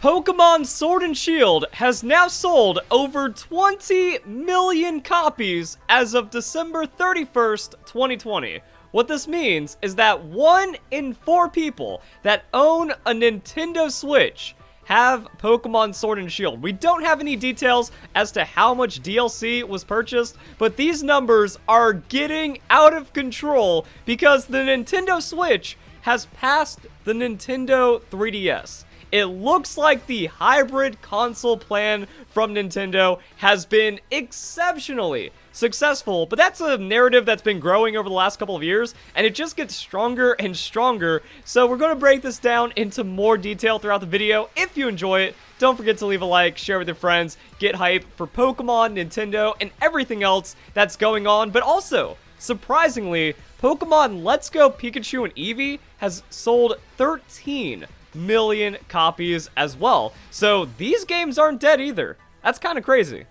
Pokemon Sword and Shield has now sold over 20 million copies as of December 31st, 2020. What this means is that 1 in 4 people that own a Nintendo Switch have Pokemon Sword and Shield. We don't have any details as to how much DLC was purchased, but these numbers are getting out of control because the Nintendo Switch has passed the Nintendo 3DS. It looks like the hybrid console plan from Nintendo has been exceptionally successful, but that's a narrative that's been growing over the last couple of years, and it just gets stronger and stronger. So we're going to break this down into more detail throughout the video. If you enjoy it, don't forget to leave a like, share with your friends, get hype for Pokemon, Nintendo, and everything else that's going on. But also, surprisingly, Pokemon Let's Go Pikachu and Eevee has sold 13 million copies as well. So these games aren't dead either. That's kind of crazy.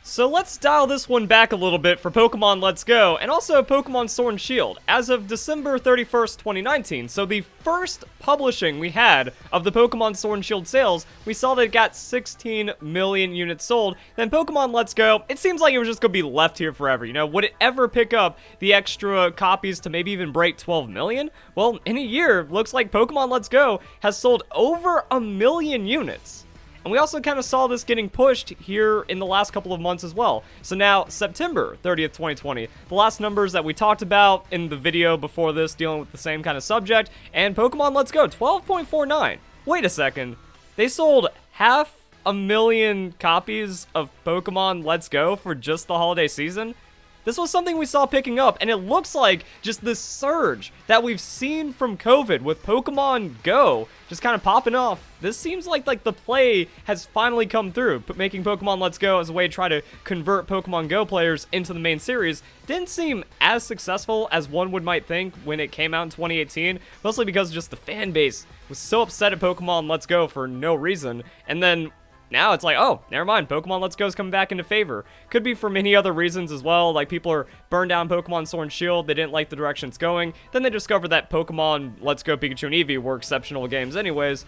So let's dial this one back a little bit for Pokemon Let's Go and also Pokemon Sword and Shield. As of December 31st, 2019, so the first publishing we had of the Pokemon Sword and Shield sales, we saw that it got 16 million units sold. Then Pokemon Let's Go, it seems like it was just going to be left here forever. You know, would it ever pick up the extra copies to maybe even break 12 million? Well, in a year, looks like Pokemon Let's Go has sold over 1 million units. And we also kind of saw this getting pushed here in the last couple of months as well. So now, September 30th, 2020, the last numbers that we talked about in the video before this dealing with the same kind of subject, and Pokemon Let's Go, 12.49. Wait a second. They sold 500,000 copies of Pokemon Let's Go for just the holiday season? This was something we saw picking up, and it looks like just this surge that we've seen from COVID with Pokemon Go just kind of popping off. This seems like the play has finally come through, making Pokemon Let's Go as a way to try to convert Pokemon Go players into the main series. Didn't seem as successful as one might think when it came out in 2018, mostly because just the fan base was so upset at Pokemon Let's Go for no reason, and then now it's like, oh, never mind, Pokemon Let's Go is coming back into favor. Could be for many other reasons as well, like people are burned down Pokemon Sword and Shield, they didn't like the direction it's going, then they discovered that Pokemon Let's Go Pikachu and Eevee were exceptional games anyways.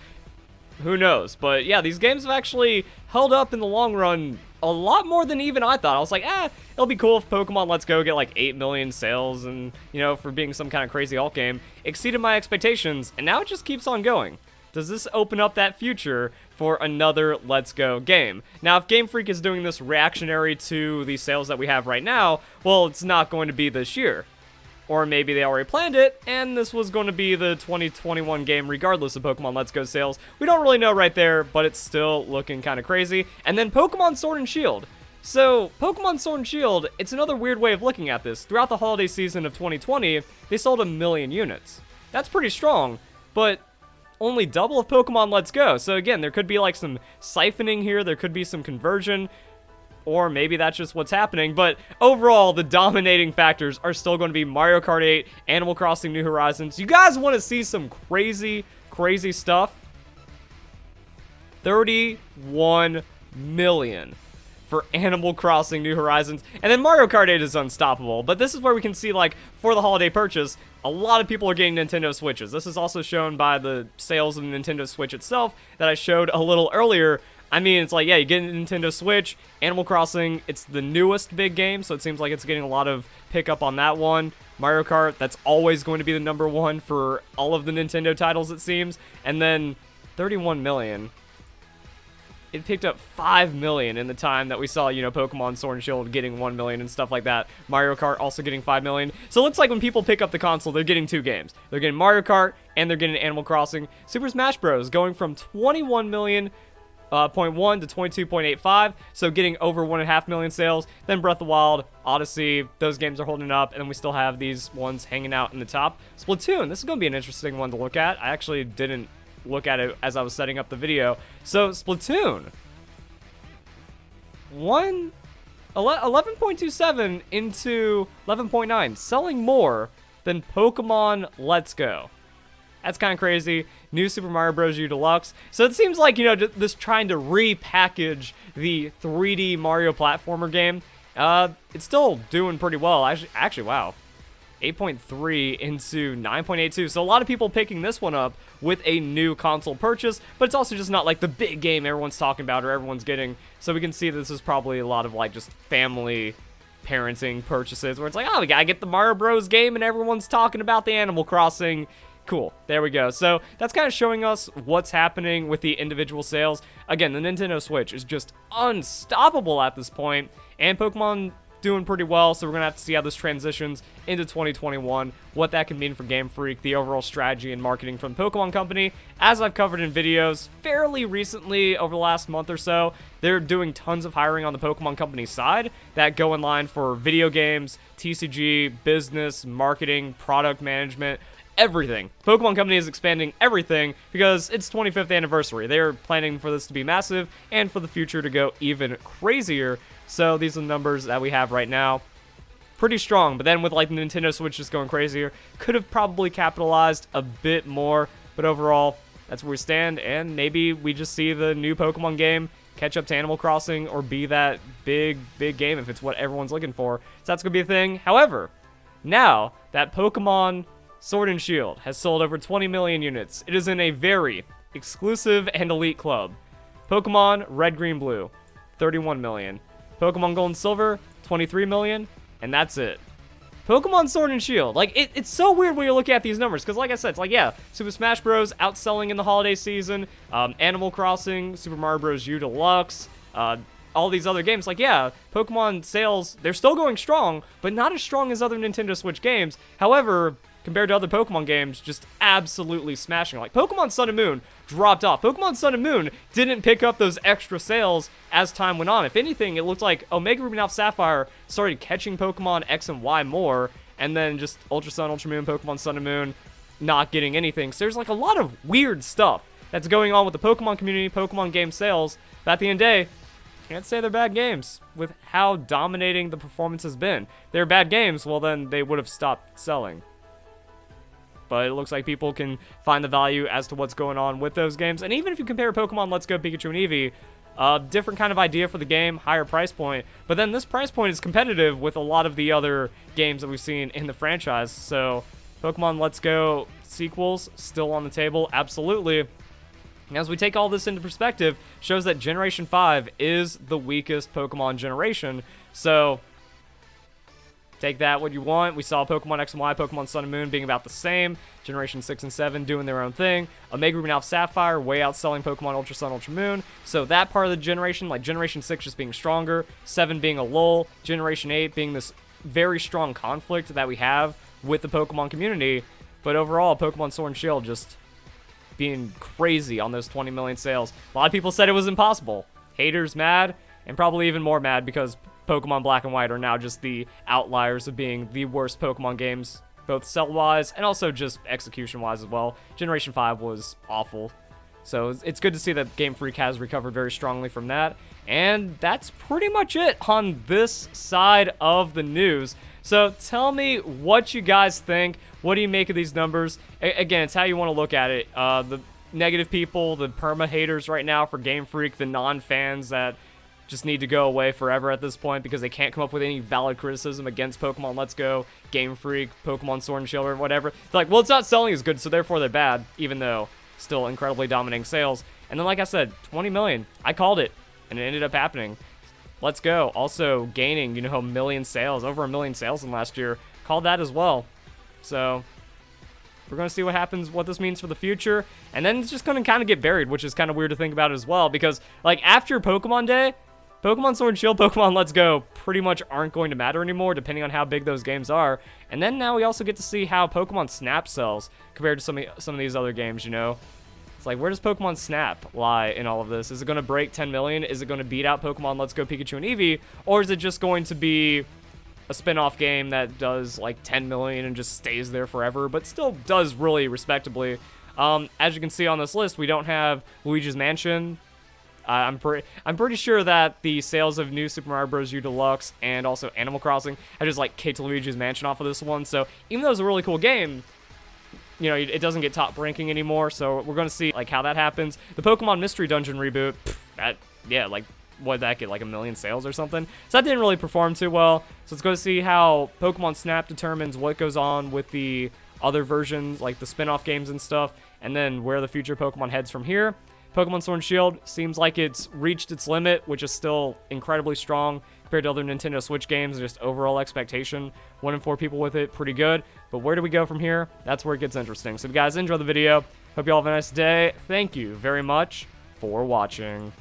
Who knows? But yeah, these games have actually held up in the long run a lot more than even I thought. I was like, it'll be cool if Pokemon Let's Go get like 8 million sales and, you know, for being some kind of crazy alt game, exceeded my expectations, and now it just keeps on going. Does this open up that future for another Let's Go game? Now, if Game Freak is doing this reactionary to the sales that we have right now, well, it's not going to be this year. Or maybe they already planned it, and this was going to be the 2021 game regardless of Pokemon Let's Go sales. We don't really know right there, but it's still looking kind of crazy. And then Pokemon Sword and Shield. So, Pokemon Sword and Shield, it's another weird way of looking at this. Throughout the holiday season of 2020, they sold 1 million units. That's pretty strong, but only double of Pokemon Let's Go. So again, there could be like some siphoning here, there could be some conversion, or maybe that's just what's happening. But overall, the dominating factors are still going to be Mario Kart 8, Animal Crossing New Horizons. You guys want to see some crazy, crazy stuff? 31 million for Animal Crossing New Horizons. And then Mario Kart 8 is unstoppable. But this is where we can see, like, for the holiday purchase, a lot of people are getting Nintendo Switches. This is also shown by the sales of the Nintendo Switch itself that I showed a little earlier. I mean, it's like, yeah, you get a Nintendo Switch, Animal Crossing, it's the newest big game, so it seems like it's getting a lot of pickup on that one. Mario Kart, that's always going to be the #1 for all of the Nintendo titles, it seems. And then 31 million. It picked up 5 million in the time that we saw, you know, Pokemon Sword and Shield getting 1 million and stuff like that. Mario Kart also getting 5 million. So it looks like when people pick up the console, they're getting 2 games. They're getting Mario Kart and they're getting Animal Crossing. Super Smash Bros. Going from 21 million .1 to 22.85, so getting over 1.5 million sales. Then Breath of the Wild, Odyssey, those games are holding up, and then we still have these ones hanging out in the top. Splatoon, this is going to be an interesting one to look at. I actually didn't look at it as I was setting up the video. So Splatoon, 11.27 into 11.9, selling more than Pokemon Let's Go. That's kind of crazy. New Super Mario Bros. U Deluxe. So it seems like, you know, this trying to repackage the 3D Mario platformer game. It's still doing pretty well. Actually, wow. 8.3 into 9.82. So a lot of people picking this one up with a new console purchase, but it's also just not like the big game everyone's talking about or everyone's getting. So we can see this is probably a lot of like just family parenting purchases where it's like, oh, we gotta get the Mario Bros game and everyone's talking about the Animal Crossing. Cool, there we go. So that's kind of showing us what's happening with the individual sales. Again, the Nintendo Switch is just unstoppable at this point, and Pokemon doing pretty well, so we're gonna have to see how this transitions into 2021, what that can mean for Game Freak, the overall strategy and marketing from the Pokemon Company. As I've covered in videos fairly recently over the last month or so, they're doing tons of hiring on the Pokemon Company side that go in line for video games, TCG, business, marketing, product management, everything. Pokemon Company is expanding everything because it's 25th anniversary. They're planning for this to be massive and for the future to go even crazier. So these are the numbers that we have right now. Pretty strong, but then with like the Nintendo Switch just going crazier, could have probably capitalized a bit more, but overall, that's where we stand, and maybe we just see the new Pokemon game catch up to Animal Crossing or be that big game if it's what everyone's looking for. So that's going to be a thing. However, now that Pokemon Sword and Shield has sold over 20 million units, it is in a very exclusive and elite club. Pokemon Red, Green, Blue, 31 million. Pokemon Gold and Silver, 23 million, and that's it. Pokemon Sword and Shield, like, it's so weird when you look at these numbers, because like I said, it's like, yeah, Super Smash Bros. Outselling in the holiday season, Animal Crossing, Super Mario Bros. U Deluxe, all these other games, like, yeah, Pokemon sales, they're still going strong, but not as strong as other Nintendo Switch games. However, compared to other Pokemon games, just absolutely smashing. Like, Pokemon Sun and Moon dropped off. Pokemon Sun and Moon didn't pick up those extra sales as time went on. If anything, it looked like Omega Ruby and Alpha Sapphire started catching Pokemon X and Y more, and then just Ultra Sun, Ultra Moon, Pokemon Sun and Moon not getting anything. So there's like a lot of weird stuff that's going on with the Pokemon community, Pokemon game sales, but at the end of the day, can't say they're bad games with how dominating the performance has been. If they're bad games, well then they would have stopped selling. But it looks like people can find the value as to what's going on with those games. And even if you compare Pokemon Let's Go Pikachu and Eevee, different kind of idea for the game, higher price point. But then this price point is competitive with a lot of the other games that we've seen in the franchise. So Pokemon Let's Go sequels still on the table, absolutely. And as we take all this into perspective, shows that Generation 5 is the weakest Pokemon generation. So take that what you want. We saw Pokemon X and Y, Pokemon Sun and Moon being about the same. Generation 6 and 7 doing their own thing. Omega Ruby and Alpha Sapphire way outselling Pokemon Ultra Sun, Ultra Moon. So that part of the generation, like Generation 6 just being stronger, 7 being a lull, Generation 8 being this very strong conflict that we have with the Pokemon community. But overall, Pokemon Sword and Shield just being crazy on those 20 million sales. A lot of people said it was impossible. Haters mad, and probably even more mad because Pokemon Black and White are now just the outliers of being the worst Pokemon games, both sell-wise and also just execution-wise as well. Generation 5 was awful. So it's good to see that Game Freak has recovered very strongly from that. And that's pretty much it on this side of the news. So tell me what you guys think. What do you make of these numbers? Again, it's how you want to look at it. The negative people, the perma-haters right now for Game Freak, the non-fans that just need to go away forever at this point because they can't come up with any valid criticism against Pokemon Let's Go, Game Freak, Pokemon Sword and Shield, or whatever. They're like, well, it's not selling as good, so therefore they're bad, even though still incredibly dominating sales. And then, like I said, 20 million. I called it, and it ended up happening. Let's Go also gaining, you know, a million sales, over 1 million sales in last year. Called that as well. So we're going to see what happens, what this means for the future. And then it's just going to kind of get buried, which is kind of weird to think about as well, because, like, after Pokemon Day, Pokemon Sword and Shield, Pokemon Let's Go pretty much aren't going to matter anymore, depending on how big those games are. And then now we also get to see how Pokemon Snap sells compared to some of these other games, you know? It's like, where does Pokemon Snap lie in all of this? Is it going to break 10 million? Is it going to beat out Pokemon Let's Go Pikachu and Eevee? Or is it just going to be a spin-off game that does like 10 million and just stays there forever, but still does really respectably? As you can see on this list, we don't have Luigi's Mansion. I'm pretty sure that the sales of New Super Mario Bros. U Deluxe and also Animal Crossing have just like kicked Luigi's Mansion off of this one. So even though it's a really cool game, you know, it doesn't get top ranking anymore. So we're going to see like how that happens. The Pokemon Mystery Dungeon reboot, yeah, like what did that get, like 1 million sales or something? So that didn't really perform too well. So let's go see how Pokemon Snap determines what goes on with the other versions, like the spin-off games and stuff, and then where the future Pokemon heads from here. Pokemon Sword and Shield seems like it's reached its limit, which is still incredibly strong compared to other Nintendo Switch games. Just overall expectation, 1 in 4 people with it, pretty good. But where do we go from here? That's where it gets interesting. So if you guys enjoy the video, hope you all have a nice day. Thank you very much for watching.